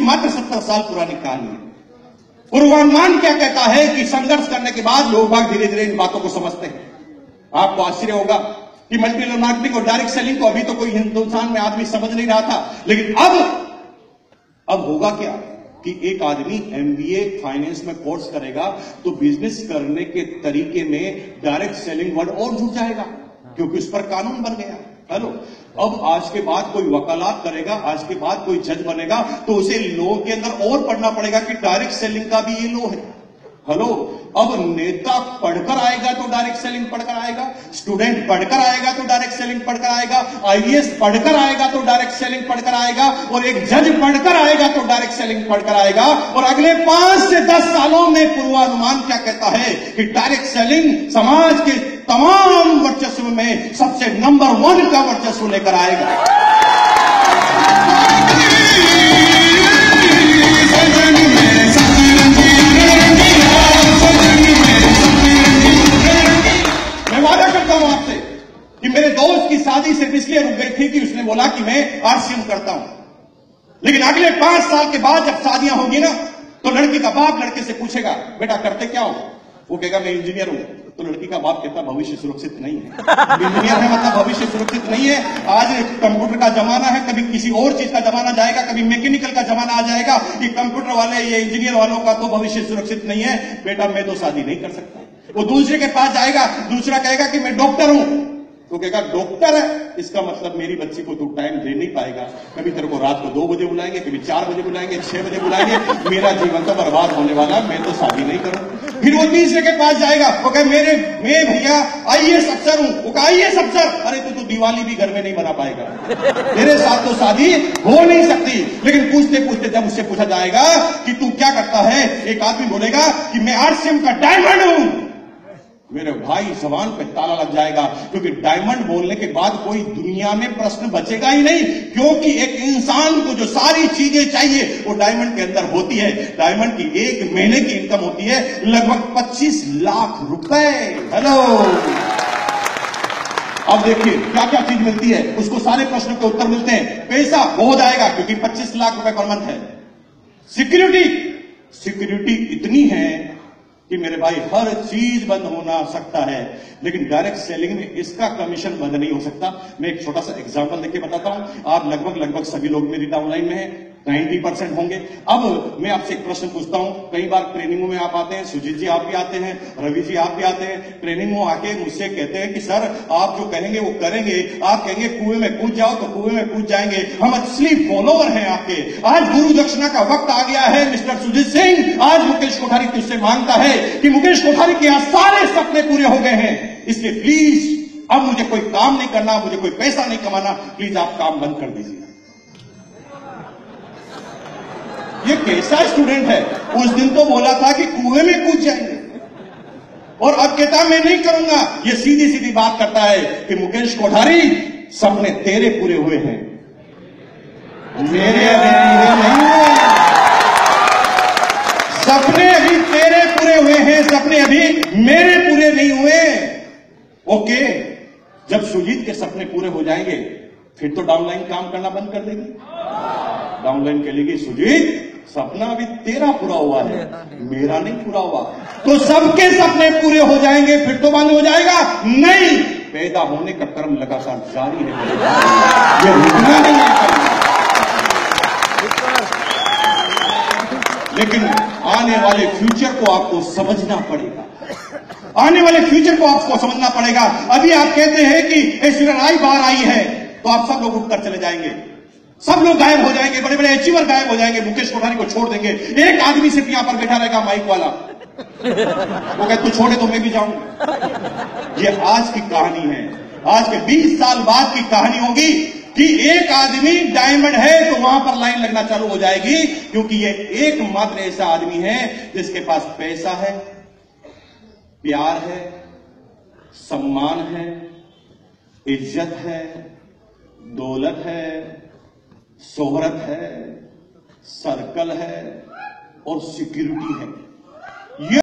इसकी मात्र 70 साल पुरानी कहानी है। पूर्वानुमान क्या कहता है कि संघर्ष करने के बाद लोग बाग धीरे धीरे इन बातों को समझते हैं। आपको आश्चर्य होगा कि मल्टी लेवल मार्केटिंग और डायरेक्ट सेलिंग को अभी तो कोई हिंदुस्तान में आदमी समझ नहीं रहा था, लेकिन अब होगा क्या कि एक आदमी एमबीए फाइनेंस में कोर्स करेगा तो बिजनेस करने के तरीके में डायरेक्ट सेलिंग वर्ड और जुड़ जाएगा, क्योंकि उस पर कानून बन गया। हेलो, अब आज के बाद कोई वकालत करेगा, आज के बाद कोई जज बनेगा तो उसे लॉ के अंदर और पढ़ना पड़ेगा कि डायरेक्ट सेलिंग का भी ये लॉ है। हेलो, अब नेता पढ़कर आएगा तो डायरेक्ट सेलिंग पढ़कर आएगा, स्टूडेंट पढ़कर आएगा तो डायरेक्ट सेलिंग पढ़कर आएगा, आईएएस पढ़कर आएगा तो डायरेक्ट सेलिंग पढ़कर आएगा, और एक जज पढ़कर आएगा तो डायरेक्ट सेलिंग पढ़कर आएगा। और अगले 5 से 10 सालों में पूर्वानुमान क्या कहता है कि डायरेक्ट सेलिंग समाज के तमाम वर्चस्व में सबसे नंबर 1 का वर्चस्व लेकर आएगा। आपसे कि मेरे दोस्त की शादी सिर्फ इसलिए रुक गई थी कि उसने बोला कि मैं आरसीएम करता हूं, लेकिन अगले 5 साल के बाद जब शादियां होगी ना तो लड़की का बाप लड़के से पूछेगा, बेटा करते क्या हो? वो कहेगा मैं इंजीनियर हूं। तो लड़की का बाप कहता भविष्य सुरक्षित नहीं है। इंजीनियर है मतलब भविष्य सुरक्षित नहीं है। आज कंप्यूटर का जमाना है, कभी किसी और चीज का जमाना जाएगा, कभी मैकेनिकल का जमाना आ जाएगा। ये कंप्यूटर वाले, ये इंजीनियर वालों का तो भविष्य सुरक्षित नहीं है। बेटा मैं तो शादी नहीं कर सकता। वो दूसरे के पास जाएगा, दूसरा कहेगा कि मैं डॉक्टर हूं, तो कहेगा डॉक्टर है इसका मतलब मेरी बच्ची को तू टाइम दे नहीं पाएगा, कभी तेरे को रात को 2 बजे बुलाएंगे, कभी 4 बजे बुलाएंगे, 6 बजे बुलाएंगे, मेरा जीवन तो बर्बाद होने वाला, मैं तो शादी नहीं करूं। फिर वो तीसरे के पास जाएगा, वो कहे मैं भैया आईएएस अफसर हूं। वो कहा आईएएस अफसर, अरे तू तो दिवाली भी घर में नहीं बना पाएगा, तेरे साथ तो शादी हो नहीं सकती। लेकिन पूछते पूछते जब उससे पूछा जाएगा कि तू क्या करता है, एक आदमी बोलेगा कि मैं आरसीएम का डायमंड हूं, मेरे भाई जबान पे ताला लग जाएगा, क्योंकि डायमंड बोलने के बाद कोई दुनिया में प्रश्न बचेगा ही नहीं, क्योंकि एक इंसान को जो सारी चीजें चाहिए वो डायमंड के अंदर होती है। डायमंड की 1 महीने की इनकम होती है लगभग 25 लाख रुपए। हेलो, अब देखिए क्या क्या चीज मिलती है, उसको सारे प्रश्नों के उत्तर मिलते हैं। पैसा हो जाएगा क्योंकि 25 लाख रुपए पर मंथ है। सिक्योरिटी इतनी है कि मेरे भाई हर चीज बंद होना सकता है, लेकिन डायरेक्ट सेलिंग में इसका कमीशन बंद नहीं हो सकता। मैं एक छोटा सा एग्जांपल देके बताता हूं। आप लगभग सभी लोग मेरी डाउनलाइन में हैं, 90% होंगे। अब मैं आपसे एक प्रश्न पूछता हूं। कई बार ट्रेनिंगों में आप आते हैं, सुजीत जी आप भी आते हैं, रवि जी आप भी आते हैं। ट्रेनिंग में आके मुझसे कहते हैं कि सर आप जो कहेंगे वो करेंगे, आप कहेंगे कुएं में कूद जाओ तो कुएं में कूद जाएंगे। हम असली फॉलोवर हैं आपके। आज गुरु दक्षिणा का वक्त आ गया है मिस्टर सुजीत सिंह। आज मुकेश कोठारी तुझसे मांगता है कि मुकेश कोठारी के यहां सारे सपने पूरे हो गए हैं, इसलिए प्लीज अब मुझे कोई काम नहीं करना, मुझे कोई पैसा नहीं कमाना, प्लीज आप काम बंद कर दीजिए। ये कैसा स्टूडेंट है? उस दिन तो बोला था कि कुएं में कूद जाएंगे और अब कहता मैं नहीं करूंगा। ये सीधी सीधी बात करता है कि मुकेश कोठारी सपने तेरे पूरे हुए हैं, मेरे अभी पूरे नहीं हुए। सपने अभी तेरे पूरे हुए हैं, सपने अभी मेरे पूरे नहीं हुए। ओके, जब सुजीत के सपने पूरे हो जाएंगे फिर तो डाउनलाइन काम करना बंद कर देगी। डाउनलाइन कहेगी सुजीत सपना अभी तेरा पूरा हुआ है, मेरा नहीं पूरा हुआ। तो सबके सपने पूरे हो जाएंगे फिर तो बंद हो जाएगा? नहीं, पैदा होने का क्रम लगातार जारी है, ये रुकना नहीं है। लेकिन आने वाले फ्यूचर को आपको समझना पड़ेगा, आने वाले फ्यूचर को आपको समझना पड़ेगा। अभी आप कहते हैं कि ऐश्वर्या बाहर आई है तो आप सब लोग उठकर चले जाएंगे, सब लोग गायब हो जाएंगे, बड़े बड़े अचीवर गायब हो जाएंगे, मुकेश कोठारी को छोड़ देंगे। एक आदमी सिर्फ यहां पर बैठा रहेगा माइक वाला, वो कहे तू छोड़े तो मैं भी जाऊंगा। ये आज की कहानी है, आज के 20 साल बाद की कहानी होगी कि एक आदमी डायमंड है तो वहां पर लाइन लगना चालू हो जाएगी, क्योंकि ये एकमात्र ऐसा आदमी है जिसके पास पैसा है, प्यार है, सम्मान है, इज्जत है, दौलत है, शोहरत है, सर्कल है और सिक्योरिटी है।